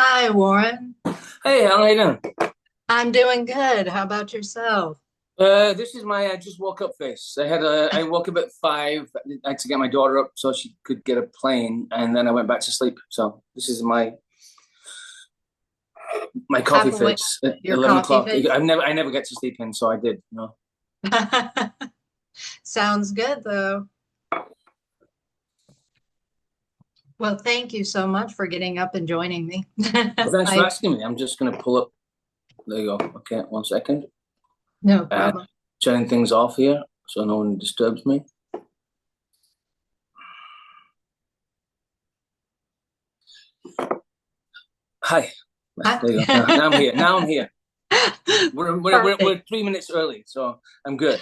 Hi, Warren. Hey, how are you doing? I'm doing good. How about yourself? This is my I just woke up face. I woke up at 5. I had to get my daughter up so she could get a plane, and then I went back to sleep. So this is my coffee Halfway, face at your 11 coffee o'clock. face? I never get to sleep in, so I did. Sounds good, though. Well, thank you so much for getting up and joining me. Well, thanks for I asking me. I'm just gonna pull up. There you go. Okay, 1 second. No Uh, problem. Turning things off here so no one disturbs me. Hi. Hi. There you go. Now I'm here. Now I'm here. We're Perfect. 3 minutes early, so I'm good.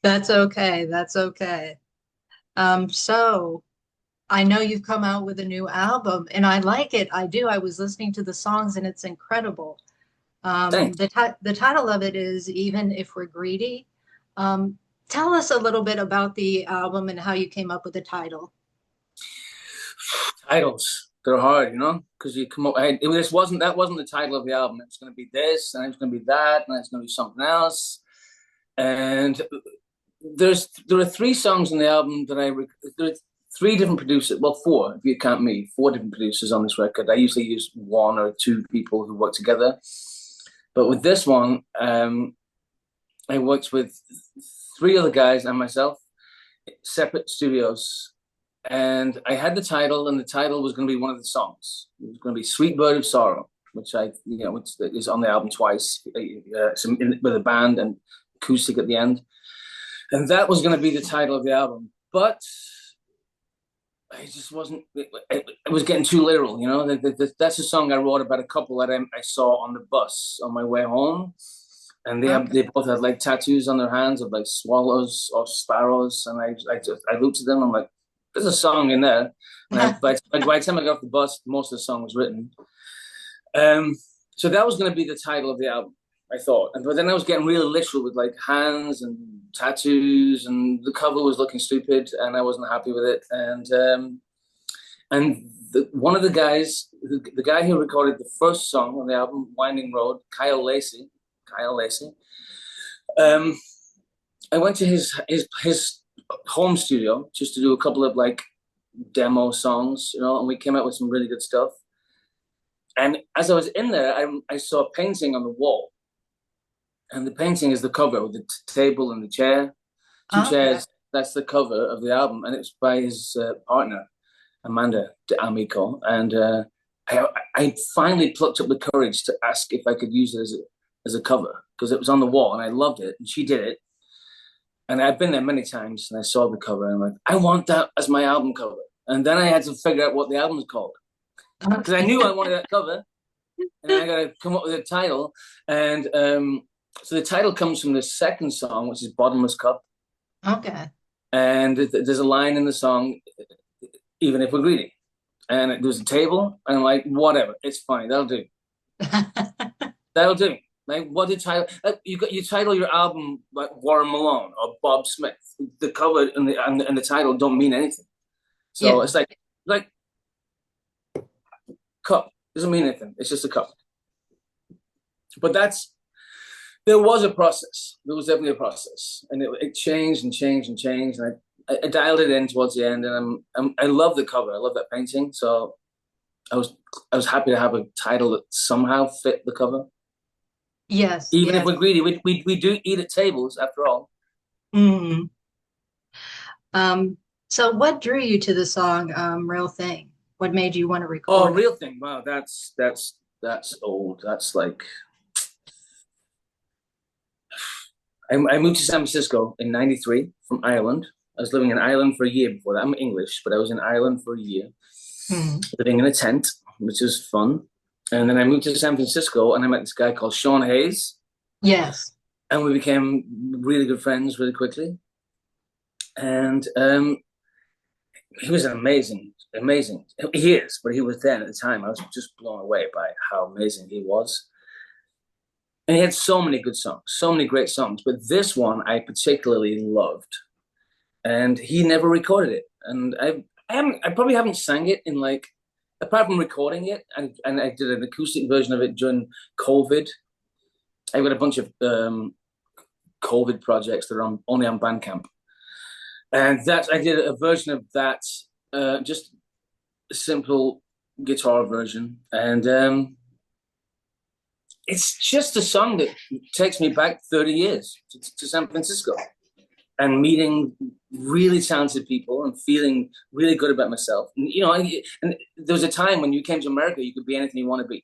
That's okay. That's okay. So I know you've come out with a new album, and I like it. I do. I was listening to the songs, and it's incredible. Thanks. The title of it is Even If We're Greedy. Um, Tell us a little bit about the album and how you came up with the title. Titles, they're hard, because you come up. This wasn't that wasn't the title of the album. It was going to be this, and it was going to be that, and it's going to be something else. And there are 3 songs in the album that there are 3 different producers. Well, 4 if you count me. 4 different producers on this record. I usually use 1 or 2 people who work together, but with this one, I worked with 3 other guys and myself, separate studios, and I had the title, and the title was going to be one of the songs. It was going to be "Sweet Bird of Sorrow," which is on the album twice, with a band and acoustic at the end, and that was going to be the title of the album. But I just wasn't. It was getting too literal, That's a song I wrote about a couple that I saw on the bus on my way home, and Okay. they both had like tattoos on their hands of like swallows or sparrows, and I looked at them. I'm like, there's a song in there, and by the time I got off the bus, most of the song was written. Um, so that was going to be the title of the album, I thought, but then I was getting really literal with like hands and tattoos, and the cover was looking stupid, and I wasn't happy with it, one of the guys, the guy who recorded the first song on the album, Winding Road, Kyle Lacey. Um, I went to his home studio just to do a couple of like demo songs, and we came out with some really good stuff. And as I was in there, I saw a painting on the wall, and the painting is the cover with the table and the chair, 2 chairs. Okay. That's the cover of the album, and it's by his partner Amanda D'Amico, and I finally plucked up the courage to ask if I could use it as a cover because it was on the wall and I loved it, and she did it. And I've been there many times, and I saw the cover, and I'm like, I want that as my album cover. And then I had to figure out what the album's called because I Okay. knew I wanted that cover, and I got to come up with a title. And so the title comes from the second song, which is "Bottomless Cup," Okay. and there's a line in the song, "Even if we're greedy." And there's a table, and I'm like, whatever, it's fine, that'll do. That'll do. Like, what did title? You title your album like Warren Malone or Bob Smith. The cover and the title don't mean anything. So Yeah. it's like cup doesn't mean anything. It's just a cup. But there was a process. There was definitely a process, and it changed and changed and changed. And I dialed it in towards the end, and I love the cover. I love that painting. So I was I was happy to have a title that somehow fit the cover. Yes. Even if Yes. we're greedy, we do eat at tables after all. Mm. So what drew you to the song, Real Thing? What made you want to Oh, record it? real thing. Wow, that's old. That's like I moved to San Francisco in '93 from Ireland. I was living in Ireland for a year before that. I'm English, but I was in Ireland for a year, Hmm. living in a tent, which was fun. And then I moved to San Francisco, and I met this guy called Sean Hayes, Yes. and we became really good friends really quickly. And he was amazing. He is, but he was then at the time. I was just blown away by how amazing he was. And he had so many good songs, so many great songs. But this one I particularly loved, and he never recorded it. And I probably haven't sang it in like apart from recording it, and I did an acoustic version of it during COVID. I got a bunch of COVID projects that are only on Bandcamp, and that I did a version of that, just a simple guitar version, and it's just a song that takes me back 30 years to San Francisco and meeting really talented people and feeling really good about myself. And, and there was a time when you came to America, you could be anything you want to be.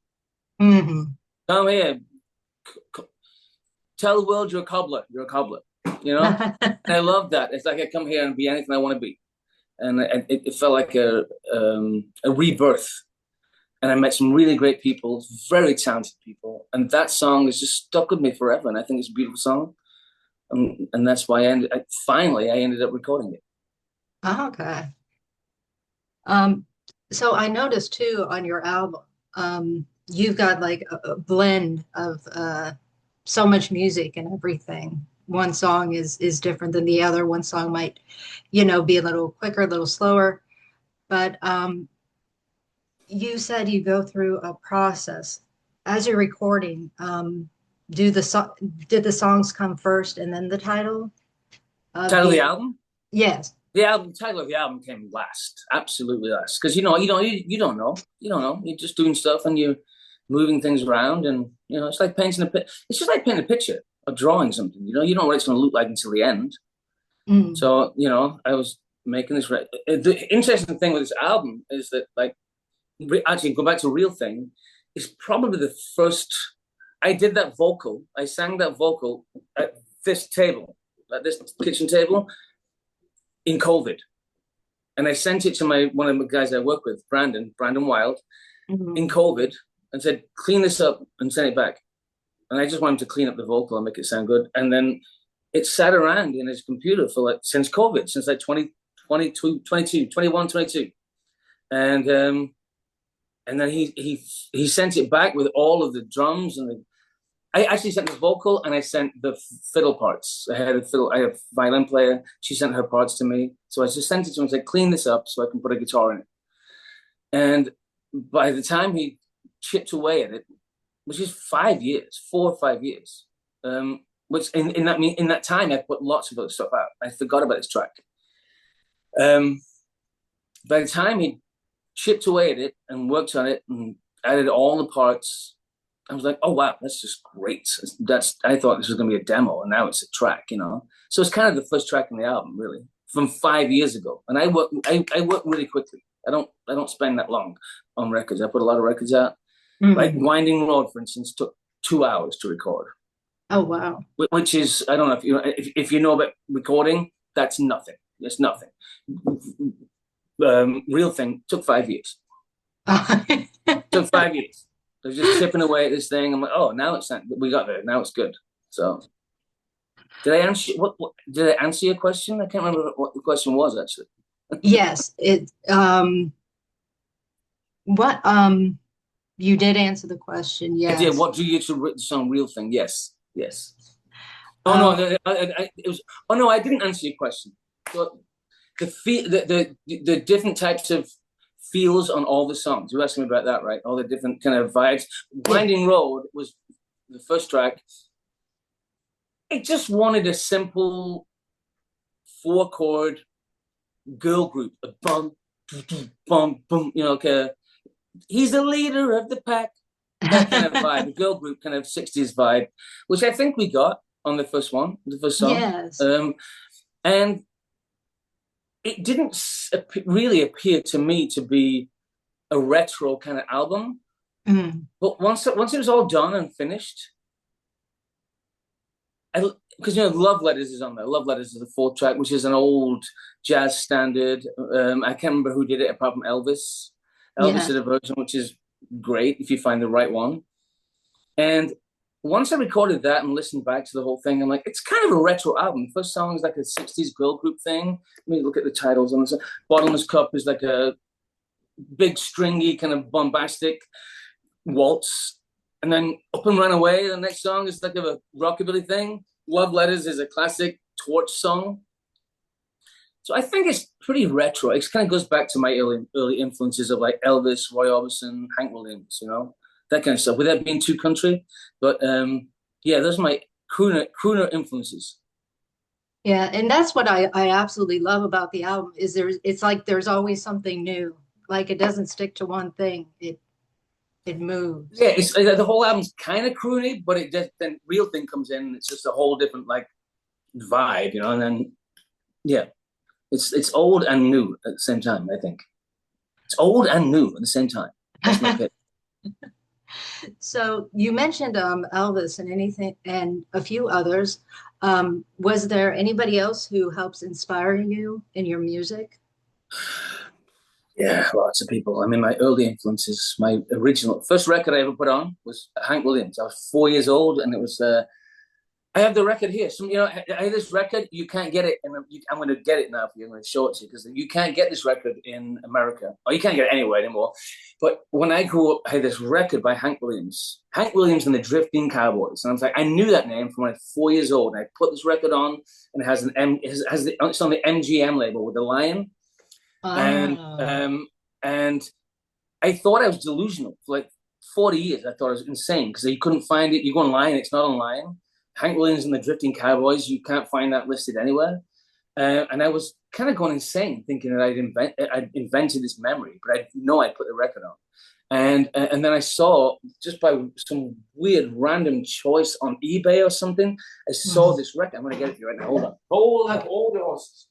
Mm-hmm. Come here, tell the world you're a cobbler. You're a cobbler, you know? And I love that. It's like I come here and be anything I want to be. And it felt like a rebirth. And I met some really great people, very talented people. And that song has just stuck with me forever. And I think it's a beautiful song. And that's why finally I ended up recording it. Okay. Um, so I noticed too on your album, you've got like a blend of so much music and everything. One song is different than the other. One song might, be a little quicker, a little slower. But you said you go through a process as you're recording. Did the songs come first and then the title of Title of the the? album? Yes. The title of the album came last, absolutely last, because you don't know, You're just doing stuff and you're moving things around, and it's like painting a it's just like painting a picture or drawing something. You don't know what it's going to look like until the end. Mm. So I was making this. The interesting thing with this album is that, like, actually go back to Real Thing, is probably the first. I did that vocal. I sang that vocal at this table, at this kitchen table, in COVID. And I sent it to one of the guys I work with, Brandon Wild, in Mhm. COVID, and said, clean this up and send it back. And I just want him to clean up the vocal and make it sound good. And then it sat around in his computer for since COVID, since like 2022, 21, 22. And then he sent it back with all of the drums I actually sent the vocal and I sent the fiddle parts. I had a violin player. She sent her parts to me. So I just sent it to him and said, clean this up so I can put a guitar in it. And by the time he chipped away at it, which is 5 years, 4 or 5 years, which in that time I put lots of other stuff out. I forgot about this track. By the time he chipped away at it and worked on it and added all the parts, I was like, oh wow, that's just great. I thought this was going to be a demo, and now it's a track, So it's kind of the first track in the album, really, from 5 years ago. And I work really quickly. I don't spend that long on records. I put a lot of records out. Like Mhm. Winding Road, for instance, took 2 hours to record, Oh, wow. which is, I don't know if you know about recording, that's nothing. It's nothing. Real Thing took 5 years. Took 5 years. I was just chipping away at this thing. I'm like, oh, now we got there. Now it's good. So, did I answer did I answer your question? I can't remember what the question was actually. Yes, what you did answer the question, I did. yes. What drew you to the song "Real Thing"? Yes, yes. Oh no, Um it was. Oh no, I didn't answer your question. So the different types of feels on all the songs. You asked me about that, right? All the different kind of vibes. yeah. Winding Road was the first track. It just wanted a simple 4 chord girl group, a bum, bum, bum. Okay. He's the leader of the pack. That kind of vibe, the girl group kind of 60s vibe, which I think we got on the first song. Yes. And it didn't really appear to me to be a retro kind of album. Mm. But once it was all done and finished, because Love Letters is on there. Love Letters is the 4th track, which is an old jazz standard. I can't remember who did it apart from Elvis. Elvis Yeah. did a version which is great if you find the right one. And once I recorded that and listened back to the whole thing, I'm like, it's kind of a retro album. The first song is like a 60s girl group thing. Let me look at the titles on this. Bottomless Cup is like a big stringy kind of bombastic waltz. And then Up and Run Away, the next song is like a rockabilly thing. Love Letters is a classic torch song. So I think it's pretty retro. It kind of goes back to my early influences of like Elvis, Roy Orbison, Hank Williams, that kind of stuff. Without being too country, but yeah, those are my crooner influences. Yeah, and that's what I absolutely love about the album is it's like there's always something new. Like it doesn't stick to one thing. It Yeah, moves. it's the whole album's kind of croony, but it just then real thing comes in. And it's just a whole different like vibe, And then yeah, it's old and new at the same time. I think it's old and new at the same time. That's my pick. So you mentioned Elvis and anything and a few others. Was there anybody else who helps inspire you in your music? Yeah, lots of people. I mean, my early influences, my original first record I ever put on was Hank Williams. I was 4 years old, and it was. I have the record here. I have this record. You can't get it, and I'm going to get it now for you. I'm going to show it to you because you can't get this record in America, or you can't get it anywhere anymore. But when I grew up, I had this record by Hank Williams and the Drifting Cowboys, and I was like, I knew that name from when I was 4 years old. And I put this record on, and it has it's on the MGM label with the lion and Oh. and I thought I was delusional for like 40 years. I thought I was insane because you couldn't find it. You go online, it's not online. Hank Williams and the Drifting Cowboys, you can't find that listed anywhere. And I was kind of going insane, thinking that I'd invented this memory, but I know I put the record on. And then I saw just by some weird random choice on eBay or something, I saw Mhm. this record. I'm going to get it for you right now. Hold on, Okay. hold the horses.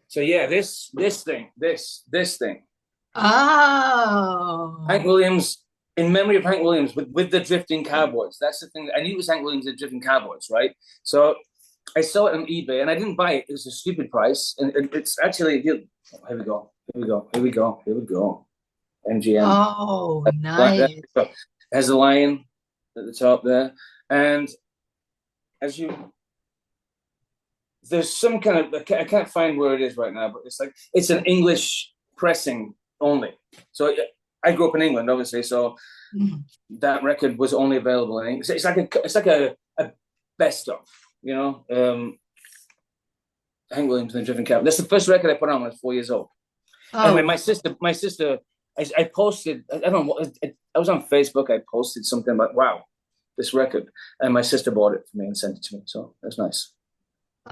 So yeah, this thing, Hank Oh. Williams, in memory of Hank Williams with the Drifting Cowboys. That's the thing. I knew it was Hank Williams, the Drifting Cowboys, right? So I saw it on eBay and I didn't buy it. It was a stupid price, and it's actually here we go, here we go, here we go, here we go. MGM. Oh, There nice. we go. There's a lion at the top there, and as you there's some kind of I can't find where it is right now, but it's an English pressing only. So I grew up in England, obviously, so Mhm. that record was only available in English. It's like a best of, you know. Hank Williams and the Driven Cab. That's the first record I put on when I was 4 years old. Anyway, Oh, my sister, I posted. I don't know. I was on Facebook. I posted something about wow, this record, and my sister bought it for me and sent it to me. So that's nice.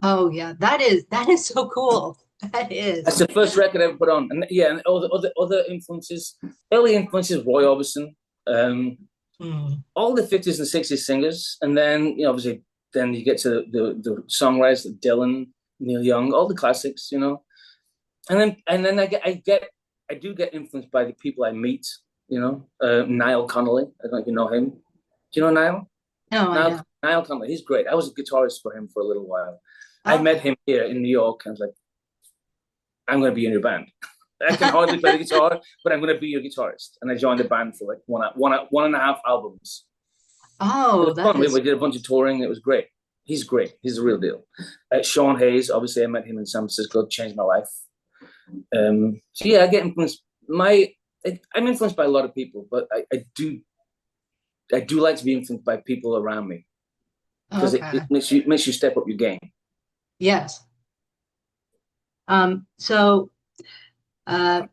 oh yeah. That is so cool. That That's is. the first record I ever put on, and yeah, and other influences, early influences, Roy Orbison, um, Mm. all the 50s and 60s singers, and then obviously then you get to the songwriters like Dylan, Neil Young, all the classics, and then I do get influenced by the people I meet, Niall Connolly. I don't know if you know him. Do you know Niall? No, I Niall don't. Niall Connolly, he's great. I was a guitarist for him for a little while. I met Okay. him here in New York, and I was like, I'm going to be in your band. I can hardly play the guitar, but I'm going to be your guitarist. And I joined the band for like one and a half albums. It Oh, was that fun. is We did a bunch of touring. It was great. He's great. He's the real deal. Sean Hayes, obviously, I met him in San Francisco. Changed my life. So yeah, I get influenced. I'm influenced by a lot of people, but I do like to be influenced by people around me because it okay. makes you step up your game. Yes. So uh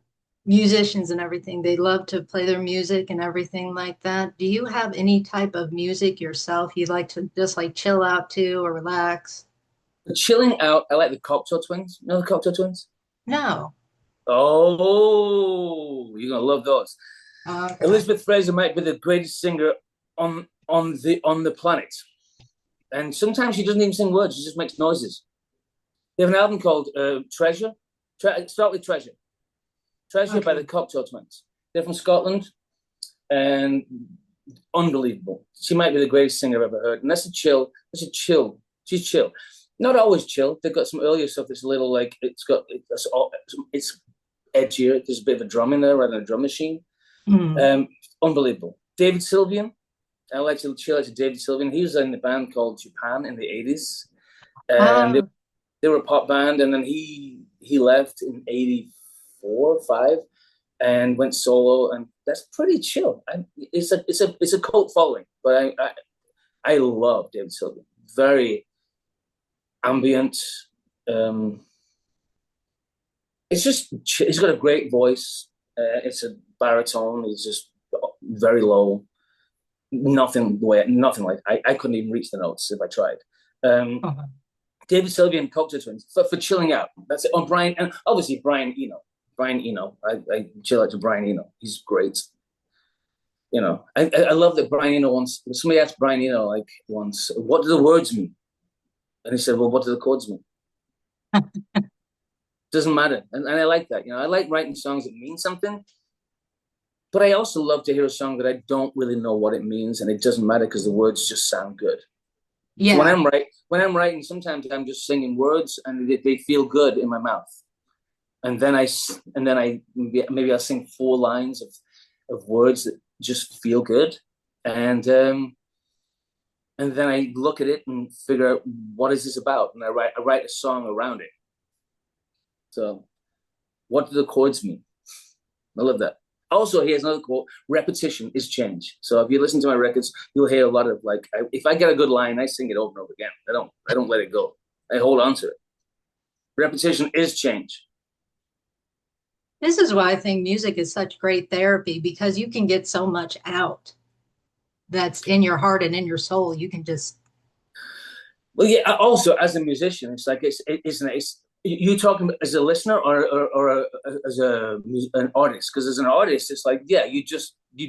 musicians and everything, they love to play their music and everything like that. Do you have any type of music yourself you like to just like chill out to or relax? But chilling out, I like the Cocteau Twins. You know the Cocteau Twins? No. Oh, you're gonna love those. Okay. Elizabeth Fraser might be the greatest singer on the planet, and sometimes she doesn't even sing words; she just makes noises. They have an album called Treasure. Start with Treasure. Treasure by the Okay. Cocteau Twins. They're from Scotland, and unbelievable. She might be the greatest singer I've ever heard, and that's a chill. That's a chill. She's chill. Not always chill. They've got some earlier stuff that's a little like it's edgier. There's a bit of a drum in there rather than a drum machine. Hmm. Um, Unbelievable. David Sylvian. I like to chill out to David Sylvian. He was in the band called Japan in the 80s. And Oh, they were a pop band. And then he left in 84, 5 and went solo. And that's pretty chill. It's a cult following. But I love David Sylvian. Very ambient. Um, it's just he's got a great voice. It's a baritone. He's just very low. Nothing like I couldn't even reach the notes if I tried. Um, Uh-huh. David Sylvian Culture Twins for chilling out. That's it. On Brian and obviously Brian Eno. Brian Eno. I chill out to Brian Eno. He's great. I love that Brian Eno once. Somebody asked Brian Eno like once, "What do the words mean?" And he said, "Well, what do the chords mean?" Doesn't matter. And I like that. I like writing songs that mean something, but I also love to hear a song that I don't really know what it means, and it doesn't matter because the words just sound good. So Yeah. when I'm writing, sometimes I'm just singing words and they feel good in my mouth, and then I maybe I'll sing 4 lines of words that just feel good, and then I look at it and figure out what is this about, and I write a song around it. So, what do the chords mean? I love that. Also, here's another quote: "Repetition is change." So, if you listen to my records, you'll hear a lot of like, if I get a good line, I sing it over and over again. I don't let it go. I hold on to it. Repetition is change. This is why I think music is such great therapy because you can get so much out that's in your heart and in your soul. You can just, Well, yeah. Also, as a musician, it's like isn't it? You talking as a listener or as an artist? Because as an artist, it's like yeah, you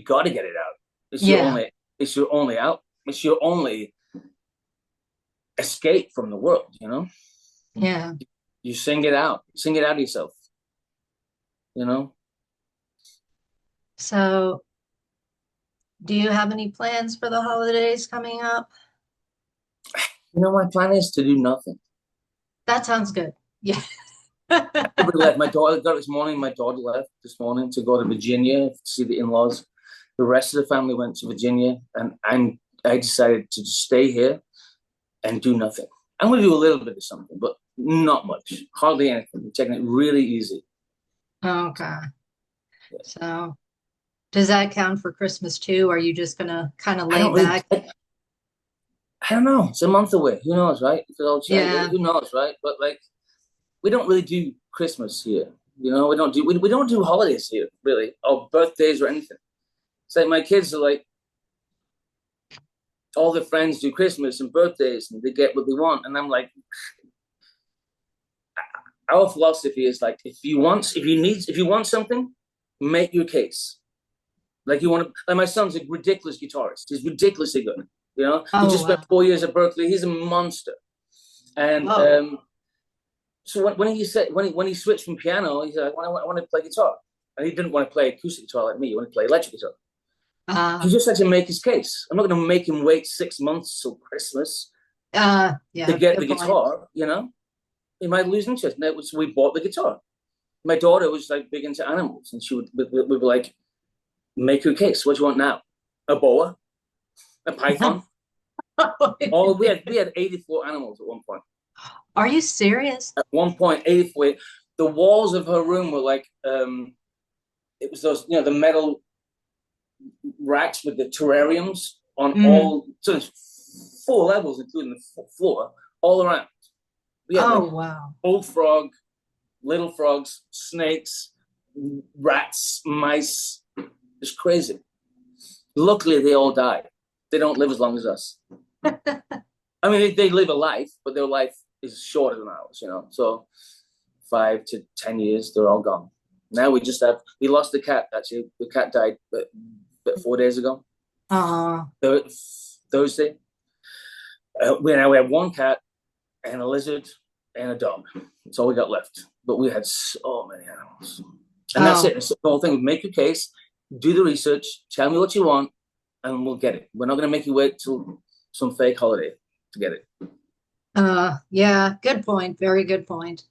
got to get it out. It's your yeah, only it's your only out. It's your only escape from the world. yeah. You sing it out of yourself. You know. So, do you have any plans for the holidays coming up? My plan is to do nothing. That sounds good. Yeah. Everybody left. My daughter got this morning. My daughter left this morning to go to Virginia to see the in-laws. The rest of the family went to Virginia, and I decided to just stay here and do nothing. I'm going to do a little bit of something, but not much, hardly anything. I'm taking it really easy. Okay. So, does that count for Christmas too? Are you just gonna kind of I lay don't really. back? I don't know. It's a month away. Who knows, right? Yeah. Who knows, right? But like, we don't really do Christmas here. We don't do holidays here, really, or birthdays or anything. It's like my kids are like all their friends do Christmas and birthdays and they get what they want. And I'm like, our philosophy is like, if you want something, make your case. Like my son's a ridiculous guitarist. He's ridiculously good. He Oh, just spent wow. 4 years at Berkeley. He's a monster. And Oh, so when he switched from piano, he said, I want to play guitar. And he didn't want to play acoustic guitar like me. He wanted to play electric guitar. He uh, just had to make his case. I'm not going to make him wait 6 months till Christmas to yeah, get the good point. guitar. He might lose interest. And so we bought the guitar. My daughter was like big into animals, and we were like, make your case. What do you want now? A boa, a python. We had 84 animals at one point. Are you serious? At one point, 84. The walls of her room were like it was those the metal racks with the terrariums on Mm. all so there's 4 levels, including the floor, all around. We had Oh, like wow. bullfrog, little frogs, snakes, rats, mice. It's crazy. Luckily, they all died. They don't live as long as us. I mean, they live a life, but their life is shorter than ours. So 5 to 10 years, they're all gone. Now we lost the cat, actually. The cat died but 4 days ago, Uh, Thursday. We have one cat and a lizard and a dog. That's all we got left. But we had so many animals. And that's oh, it. It's the whole thing. Make your case, do the research, tell me what you want, and we'll get it. We're not going to make you wait till some fake holiday to get it. yeah, good point. Very good point.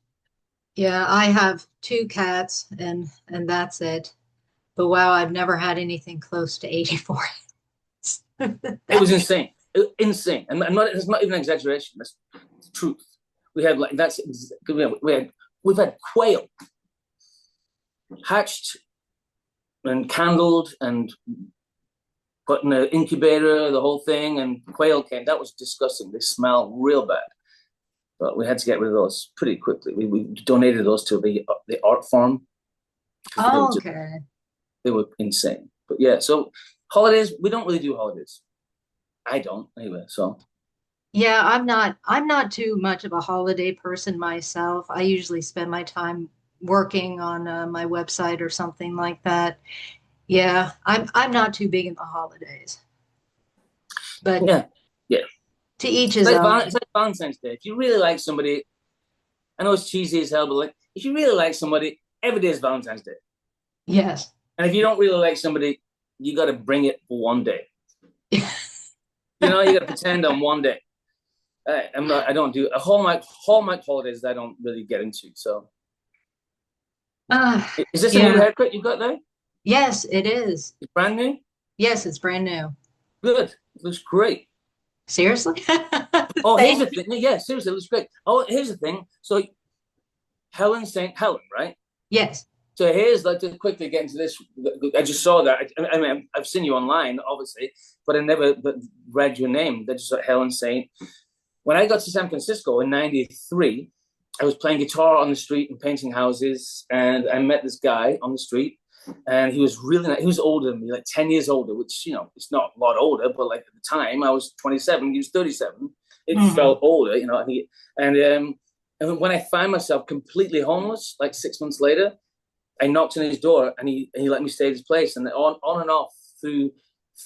Yeah, I have two cats and that's it. But wow, I've never had anything close to 84. It was That's insane. Insane. And it's not even an exaggeration. That's the truth. We had like that's we've had quail hatched and candled and put in an incubator, the whole thing, and quail came. That was disgusting. They smell real bad. But we had to get rid of those pretty quickly. We donated those to the art farm because Oh, okay. they were insane. But yeah, so holidays, we don't really do holidays. I don't anyway. So Yeah, I'm not too much of a holiday person myself. I usually spend my time working on my website or something like that. Yeah, I'm not too big in the holidays, but yeah, yeah. to each his It's own. like Valentine's Day. If you really like somebody, I know it's cheesy as hell, but like if you really like somebody, every day is Valentine's Day. Yes. And if you don't really like somebody, you got to bring it for one day. You got to pretend on one day. I'm not. I don't do a Hallmark holidays. I don't really get into. So, Uh, is this a new yeah. haircut you got there? Yes, it is. It's brand new. Yes, it's brand new. Good. It looks great. Seriously? Oh, here's the Thank you. thing. Yeah, seriously, it looks great. Oh, here's the thing. So, Helen St. Helen, right? Yes. So here's like to quickly get into this. I just saw that. I mean, I've seen you online, obviously, but I never read your name. They just like Helen Saint. When I got to San Francisco in '93, I was playing guitar on the street and painting houses, and I met this guy on the street, and he was really nice. He was older than me, like 10 years older, which it's not a lot older, but like at the time I was 27, he was 37. It Hmm. felt older, and and when I find myself completely homeless, like 6 months later, I knocked on his door and he let me stay at his place. And on and off through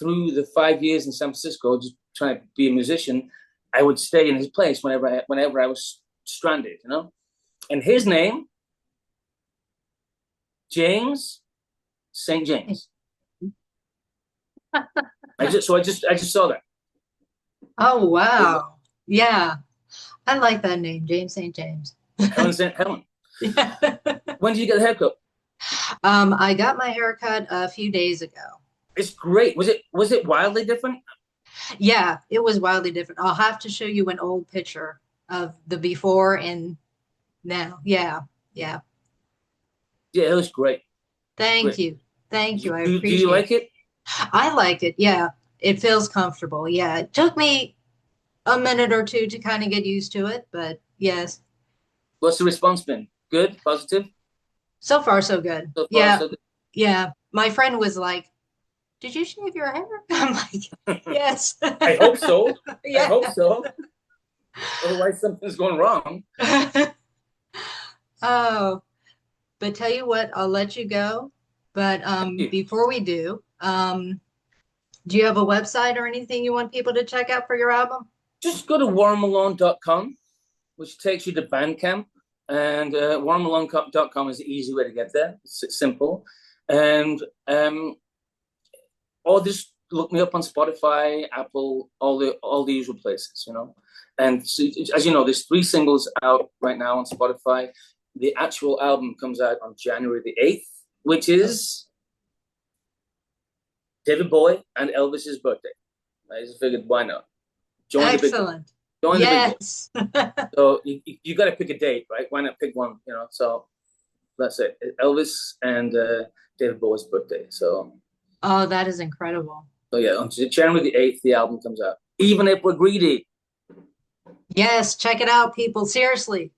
the 5 years in San Francisco, just trying to be a musician, I would stay in his place whenever I was stranded, And his name, James St. James. I just saw that. Oh, wow. Yeah, I like that name, James St. James. Helen St. Helen. Yeah. When did you get the haircut? I got my haircut a few days ago. It's great. Was it wildly different? Yeah, it was wildly different. I'll have to show you an old picture of the before and now. Yeah, yeah. Yeah, it was great. Thank Great. you. Thank you. I Do you appreciate like it. it? I like it. Yeah, it feels comfortable. Yeah, it took me a minute or two to kind of get used to it, but yes, What's the response been? Good, positive. so far so good. So far, Yeah, so yeah. My friend was like, "Did you shave your hair?" I'm like, good. "Yes." I hope so. I Yeah. hope so. Otherwise, something's going wrong. Oh, but tell you what, I'll let you go. But Thank you. before we do you have a website or anything you want people to check out for your album? Just go to warrenmalone.com, which takes you to Bandcamp. And warrenmalone.com is the easy way to get there. It's simple. And or just look me up on Spotify, Apple, all the usual places. And so, as you know, there's 3 singles out right now on Spotify. The actual album comes out on January the 8th, which Oh, is David Bowie and Elvis's birthday. I just figured, why not? Join the big boy. excellent. Join the big boy. Yes. So you got to pick a date, right? Why not pick one? So that's it. Elvis and David Bowie's birthday. Oh, that is incredible. So yeah, on January the 8th, the album comes out. Even if we're greedy. Yes, check it out, people. Seriously.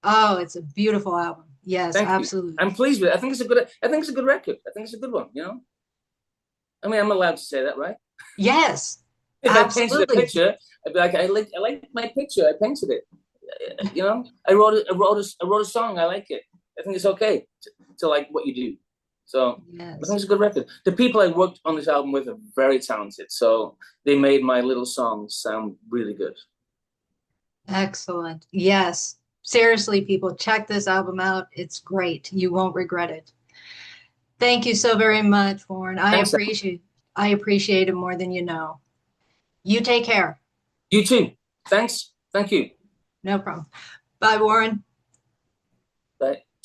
Oh, it's a beautiful album. Yes, Thank you. absolutely. I'm pleased with it. I think it's a good record. I think it's a good one. I mean, I'm allowed to say that, right? Yes, If I painted a absolutely. picture, I'd be like, I like my picture. I painted it. I wrote a song. I like it. I think it's okay to like what you do. So I think Yes. it's a good record. The people I worked on this album with are very talented, so they made my little songs sound really good. Excellent. Yes. Seriously, people, check this album out. It's great. You won't regret it. Thank you so very much, Warren. Thanks, Sam. I appreciate it more than you know. You take care. You too. Thanks. Thank you. No problem. Bye, Warren.